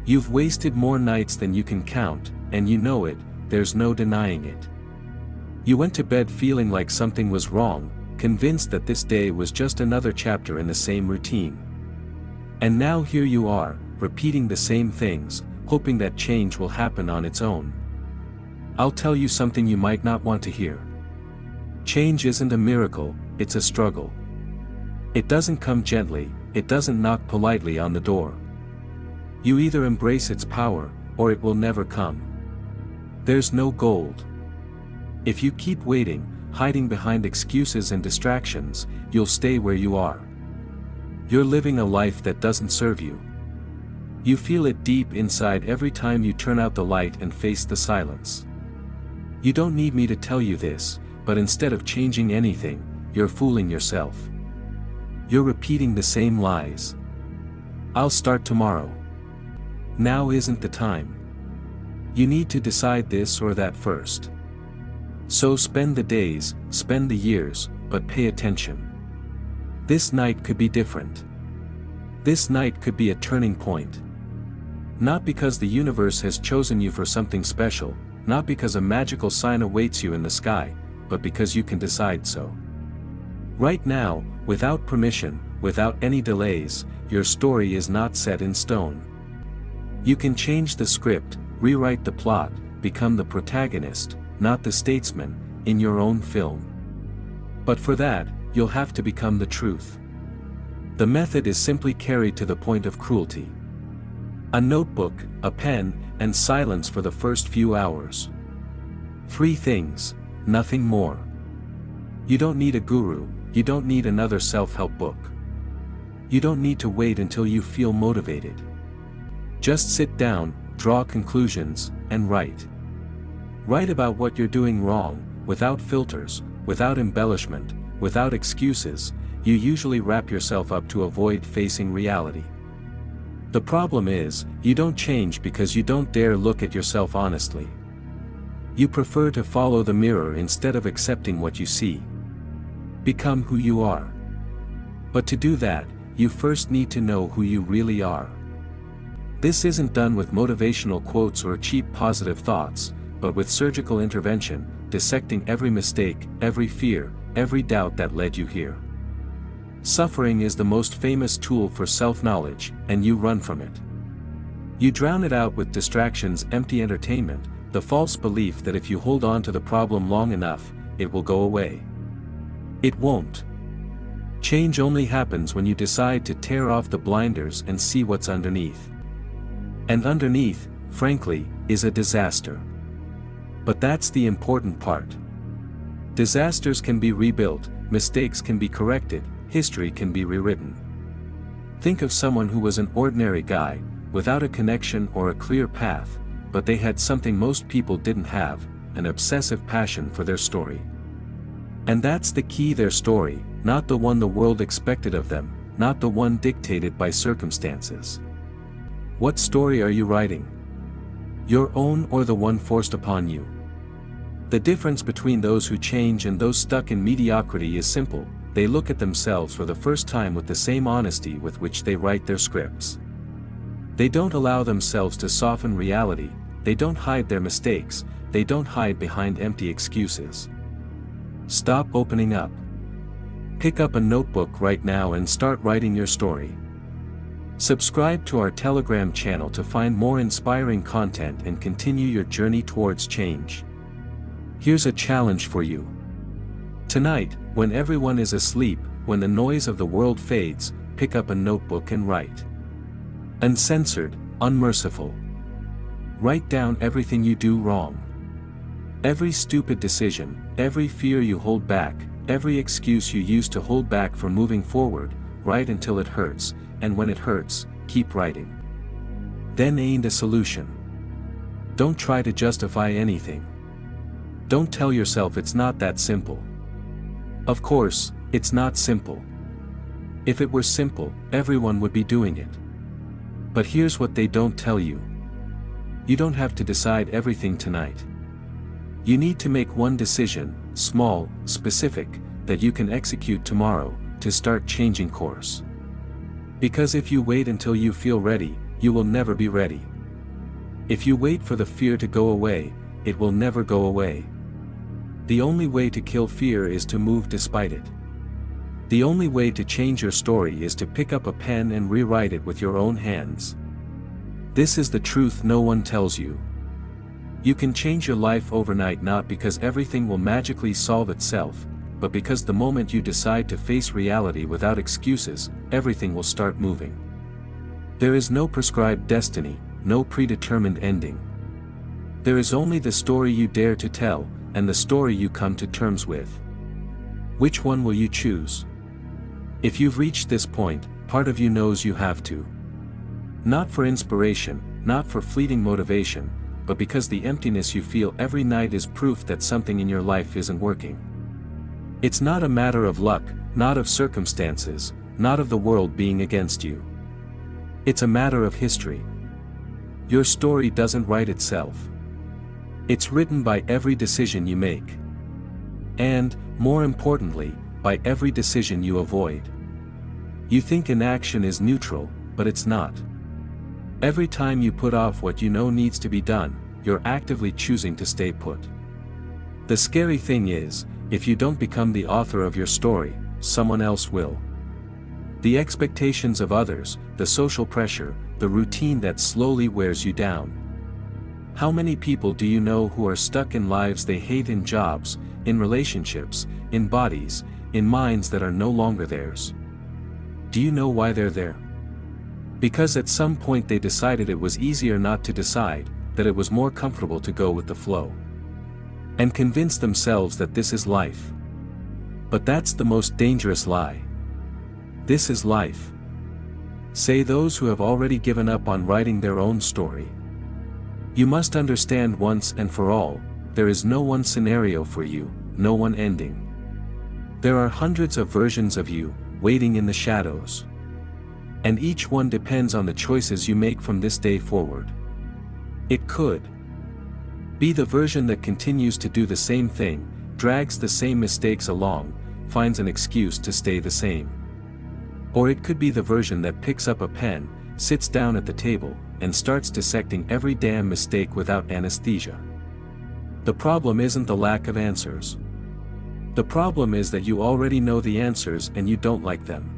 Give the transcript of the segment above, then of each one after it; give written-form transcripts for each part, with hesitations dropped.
You've wasted more nights than you can count, and you know it, there's no denying it. You went to bed feeling like something was wrong, convinced that this day was just another chapter in the same routine. And now here you are, repeating the same things, hoping that change will happen on its own. I'll tell you something you might not want to hear. Change isn't a miracle, it's a struggle. It doesn't come gently, it doesn't knock politely on the door. You either embrace its power, or it will never come. There's no gold. If you keep waiting, hiding behind excuses and distractions, you'll stay where you are. You're living a life that doesn't serve you. You feel it deep inside every time you turn out the light and face the silence. You don't need me to tell you this, but instead of changing anything, you're fooling yourself. You're repeating the same lies. I'll start tomorrow. Now isn't the time. You need to decide this or that first. So spend the days, spend the years, but pay attention. This night could be different. This night could be a turning point. Not because the universe has chosen you for something special, not because a magical sign awaits you in the sky, but because you can decide so. Right now, without permission, without any delays, your story is not set in stone. You can change the script, rewrite the plot, become the protagonist, not the statesman, in your own film. But for that, you'll have to become the truth. The method is simply carried to the point of cruelty. A notebook, a pen, and silence for the first few hours. 3 things, nothing more. You don't need a guru, you don't need another self-help book. You don't need to wait until you feel motivated. Just sit down, draw conclusions, and write. Write about what you're doing wrong, without filters, without embellishment, without excuses. You usually wrap yourself up to avoid facing reality. The problem is, you don't change because you don't dare look at yourself honestly. You prefer to follow the mirror instead of accepting what you see. Become who you are. But to do that, you first need to know who you really are. This isn't done with motivational quotes or cheap positive thoughts, but with surgical intervention, dissecting every mistake, every fear, every doubt that led you here. Suffering is the most famous tool for self-knowledge, and you run from it. You drown it out with distractions, empty entertainment, the false belief that if you hold on to the problem long enough, it will go away. It won't. Change only happens when you decide to tear off the blinders and see what's underneath. And underneath, frankly, is a disaster. But that's the important part. Disasters can be rebuilt, mistakes can be corrected, history can be rewritten. Think of someone who was an ordinary guy, without a connection or a clear path, but they had something most people didn't have, an obsessive passion for their story. And that's the key, their story, not the one the world expected of them, not the one dictated by circumstances. What story are you writing? Your own or the one forced upon you? The difference between those who change and those stuck in mediocrity is simple: they look at themselves for the first time with the same honesty with which they write their scripts. They don't allow themselves to soften reality, they don't hide their mistakes, they don't hide behind empty excuses. Stop opening up. Pick up a notebook right now and start writing your story. Subscribe to our Telegram channel to find more inspiring content and continue your journey towards change. Here's a challenge for you. Tonight, when everyone is asleep, when the noise of the world fades, pick up a notebook and write. Uncensored, unmerciful. Write down everything you do wrong. Every stupid decision, every fear you hold back, every excuse you use to hold back from moving forward. Write until it hurts, and when it hurts, keep writing. Then aim a solution. Don't try to justify anything. Don't tell yourself it's not that simple. Of course, it's not simple. If it were simple, everyone would be doing it. But here's what they don't tell you. You don't have to decide everything tonight. You need to make one decision, small, specific, that you can execute tomorrow, to start changing course. Because if you wait until you feel ready, you will never be ready. If you wait for the fear to go away, it will never go away. The only way to kill fear is to move despite it. The only way to change your story is to pick up a pen and rewrite it with your own hands. This is the truth no one tells you. You can change your life overnight, not because everything will magically solve itself, but because the moment you decide to face reality without excuses, everything will start moving. There is no prescribed destiny, no predetermined ending. There is only the story you dare to tell, and the story you come to terms with. Which one will you choose? If you've reached this point, part of you knows you have to. Not for inspiration, not for fleeting motivation, but because the emptiness you feel every night is proof that something in your life isn't working. It's not a matter of luck, not of circumstances, not of the world being against you. It's a matter of history. Your story doesn't write itself. It's written by every decision you make. And, more importantly, by every decision you avoid. You think inaction is neutral, but it's not. Every time you put off what you know needs to be done, you're actively choosing to stay put. The scary thing is, if you don't become the author of your story, someone else will. The expectations of others, the social pressure, the routine that slowly wears you down. How many people do you know who are stuck in lives they hate, in jobs, in relationships, in bodies, in minds that are no longer theirs? Do you know why they're there? Because at some point they decided it was easier not to decide, that it was more comfortable to go with the flow. And convince themselves that this is life. But that's the most dangerous lie. This is life. Say those who have already given up on writing their own story. You must understand once and for all, there is no one scenario for you, no one ending. There are hundreds of versions of you, waiting in the shadows. And each one depends on the choices you make from this day forward. It could be the version that continues to do the same thing, drags the same mistakes along, finds an excuse to stay the same. Or it could be the version that picks up a pen, sits down at the table, and starts dissecting every damn mistake without anesthesia. The problem isn't the lack of answers. The problem is that you already know the answers and you don't like them.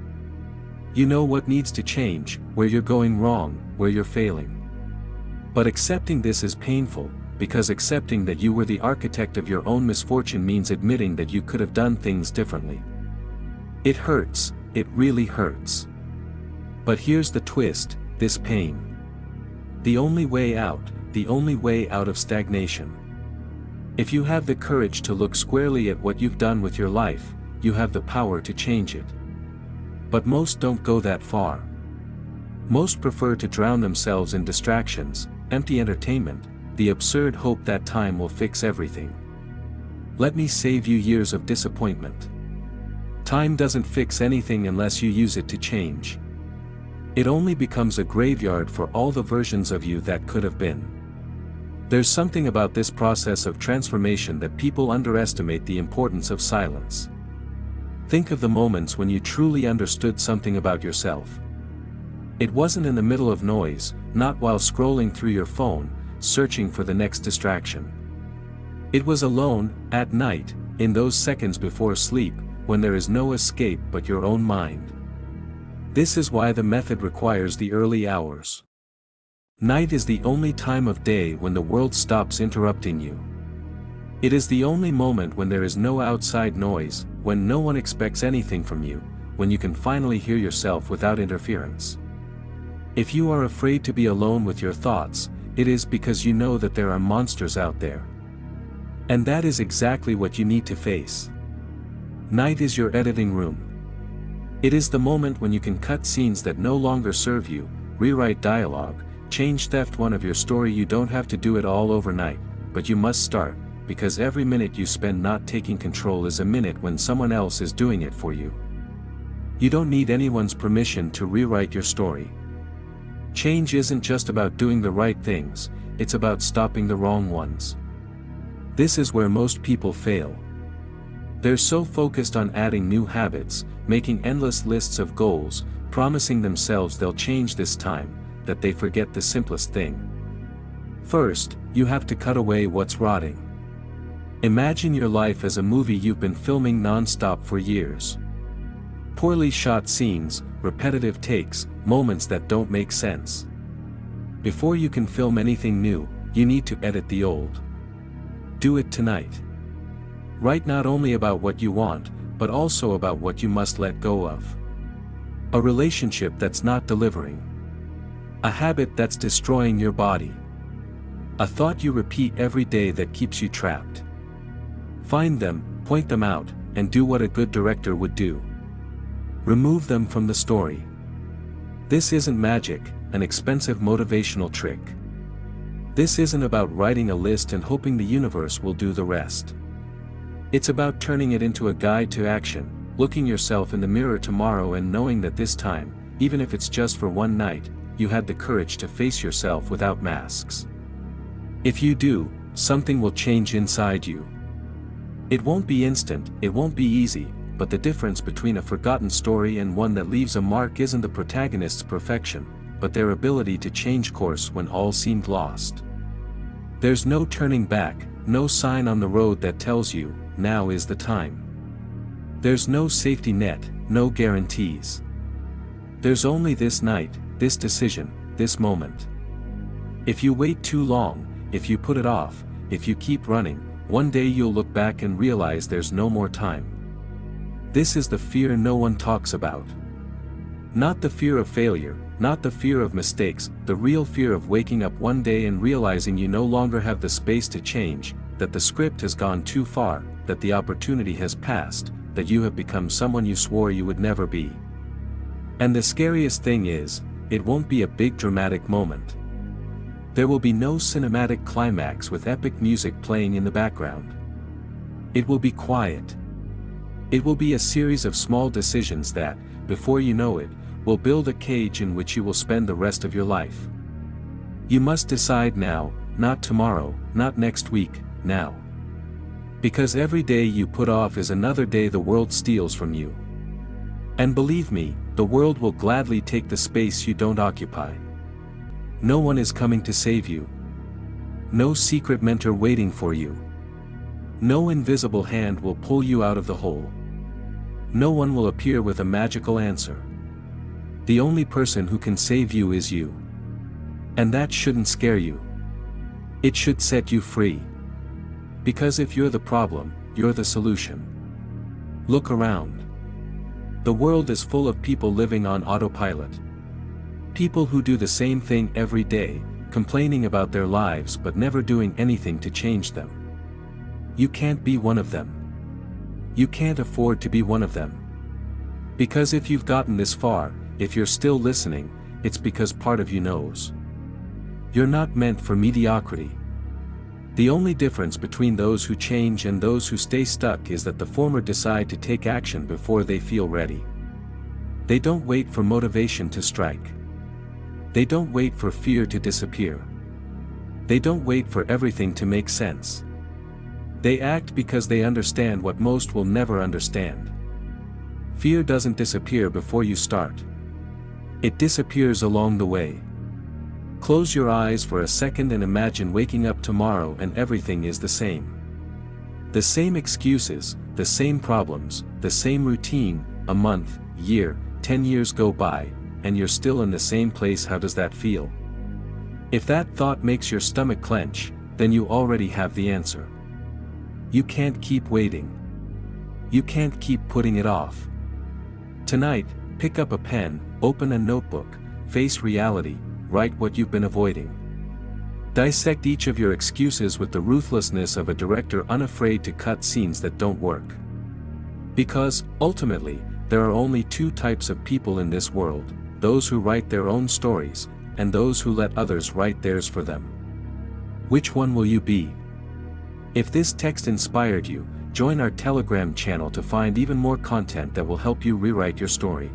You know what needs to change, where you're going wrong, where you're failing. But accepting this is painful, because accepting that you were the architect of your own misfortune means admitting that you could have done things differently. It hurts, it really hurts. But here's the twist, this pain. The only way out of stagnation. If you have the courage to look squarely at what you've done with your life, you have the power to change it. But most don't go that far. Most prefer to drown themselves in distractions, empty entertainment, the absurd hope that time will fix everything. Let me save you years of disappointment. Time doesn't fix anything unless you use it to change. It only becomes a graveyard for all the versions of you that could have been. There's something about this process of transformation that people underestimate the importance of silence. Think of the moments when you truly understood something about yourself. It wasn't in the middle of noise, not while scrolling through your phone, searching for the next distraction. It was alone, at night, in those seconds before sleep, when there is no escape but your own mind. This is why the method requires the early hours. Night is the only time of day when the world stops interrupting you. It is the only moment when there is no outside noise, when no one expects anything from you, when you can finally hear yourself without interference. If you are afraid to be alone with your thoughts, it is because you know that there are monsters out there. And that is exactly what you need to face. Night is your editing room. It is the moment when you can cut scenes that no longer serve you, rewrite dialogue, change theft one of your story. You don't have to do it all overnight, but you must start, because every minute you spend not taking control is a minute when someone else is doing it for you. You don't need anyone's permission to rewrite your story. Change isn't just about doing the right things, it's about stopping the wrong ones. This is where most people fail. They're so focused on adding new habits, making endless lists of goals, promising themselves they'll change this time, that they forget the simplest thing. First, you have to cut away what's rotting. Imagine your life as a movie you've been filming non-stop for years. Poorly shot scenes, repetitive takes, moments that don't make sense. Before you can film anything new, you need to edit the old. Do it tonight. Write not only about what you want, but also about what you must let go of. A relationship that's not delivering. A habit that's destroying your body. A thought you repeat every day that keeps you trapped. Find them, point them out, and do what a good director would do. Remove them from the story. This isn't magic, an expensive motivational trick. This isn't about writing a list and hoping the universe will do the rest. It's about turning it into a guide to action, looking yourself in the mirror tomorrow and knowing that this time, even if it's just for one night, you had the courage to face yourself without masks. If you do, something will change inside you. It won't be instant, it won't be easy, but the difference between a forgotten story and one that leaves a mark isn't the protagonist's perfection, but their ability to change course when all seemed lost. There's no turning back, no sign on the road that tells you, now is the time. There's no safety net, no guarantees. There's only this night, this decision, this moment. If you wait too long, if you put it off, if you keep running, one day you'll look back and realize there's no more time. This is the fear no one talks about. Not the fear of failure, not the fear of mistakes, the real fear of waking up one day and realizing you no longer have the space to change, that the script has gone too far, that the opportunity has passed, that you have become someone you swore you would never be. And the scariest thing is, it won't be a big dramatic moment. There will be no cinematic climax with epic music playing in the background. It will be quiet. It will be a series of small decisions that, before you know it, will build a cage in which you will spend the rest of your life. You must decide now, not tomorrow, not next week, now. Because every day you put off is another day the world steals from you. And believe me, the world will gladly take the space you don't occupy. No one is coming to save you. No secret mentor waiting for you. No invisible hand will pull you out of the hole. No one will appear with a magical answer. The only person who can save you is you. And that shouldn't scare you. It should set you free. Because if you're the problem, you're the solution. Look around. The world is full of people living on autopilot. People who do the same thing every day, complaining about their lives but never doing anything to change them. You can't be one of them. You can't afford to be one of them. Because if you've gotten this far, if you're still listening, it's because part of you knows. You're not meant for mediocrity. The only difference between those who change and those who stay stuck is that the former decide to take action before they feel ready. They don't wait for motivation to strike. They don't wait for fear to disappear. They don't wait for everything to make sense. They act because they understand what most will never understand. Fear doesn't disappear before you start. It disappears along the way. Close your eyes for a second and imagine waking up tomorrow and everything is the same. The same excuses, the same problems, the same routine, a month, year, 10 years go by, and you're still in the same place. How does that feel? If that thought makes your stomach clench, then you already have the answer. You can't keep waiting. You can't keep putting it off. Tonight, pick up a pen, open a notebook, face reality, write what you've been avoiding. Dissect each of your excuses with the ruthlessness of a director unafraid to cut scenes that don't work. Because, ultimately, there are only two types of people in this world, those who write their own stories, and those who let others write theirs for them. Which one will you be? If this text inspired you, join our Telegram channel to find even more content that will help you rewrite your story.